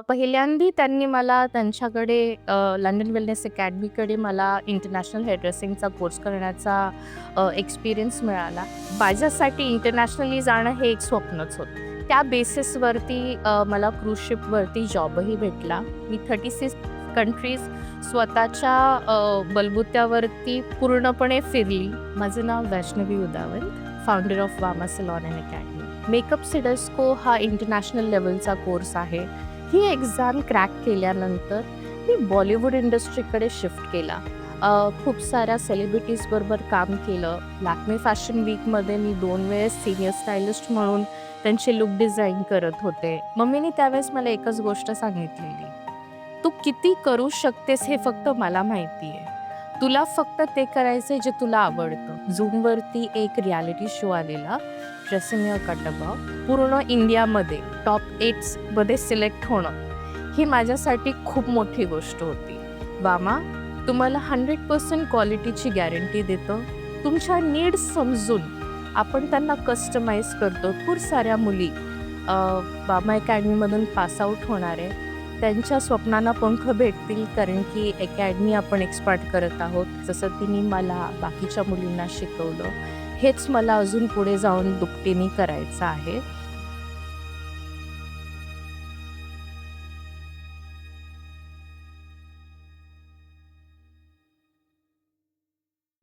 पहिल्यांदी त्यांनी मला त्यांच्याकडे लंडन वेलनेस अकॅडमीकडे मला इंटरनॅशनल हेअरड्रेसिंगचा कोर्स करण्याचा एक्सपिरियन्स मिळाला. माझ्यासाठी इंटरनॅशनली जाणं हे एक स्वप्नच होतं. त्या बेसिसवरती मला क्रूझ शिपवरती जॉबही भेटला. मी 36 कंट्रीज स्वतःच्या बलबुत्यावरती पूर्णपणे फिरली. माझं नाव Vaishnavi Udavant, founder of Vama salon and academy. Makeup CIDESCO हा इंटरनॅशनल लेवलचा कोर्स आहे. ही एक्झाम क्रॅक केल्यानंतर मी बॉलिवूड इंडस्ट्रीकडे शिफ्ट केला. खूप साऱ्या सेलिब्रिटीजबरोबर काम केलं. लॅक्मे फॅशन वीकमध्ये मी 2 वेळेस सीनियर स्टायलिस्ट म्हणून त्यांचे लुक डिझाईन करत होते. मम्मीने त्यावेळेस मला एकच गोष्ट सांगितलेली, "तू किती करू शकतेस हे फक्त मला माहिती आहे. तुला फक्त ते करायचंय जे तुला आवडतं." Zoomवरती एक रिॲलिटी शो आलेला, ड्रेसिंग युअर कट अबाव. पूर्ण इंडियामध्ये टॉप 8 मध्ये सिलेक्ट होणं ही माझ्यासाठी खूप मोठी गोष्ट होती. वामा तुम्हाला 100% क्वालिटीची गॅरंटी देतं. तुमच्या नीड्स समजून आपण त्यांना कस्टमाइज करतो. खूप साऱ्या मुली वामा अकॅडमीमधून पास आउट होणार आहे. त्यांच्या स्वप्नांना पंख भेटतील, कारण की अकॅडमी आपण एक्सपार्ट करत आहोत. जसं तिने मला बाकीच्या मुलींना शिकवलं, हेच मला अजून पुढे जाऊन दुपटीने करायचं आहे.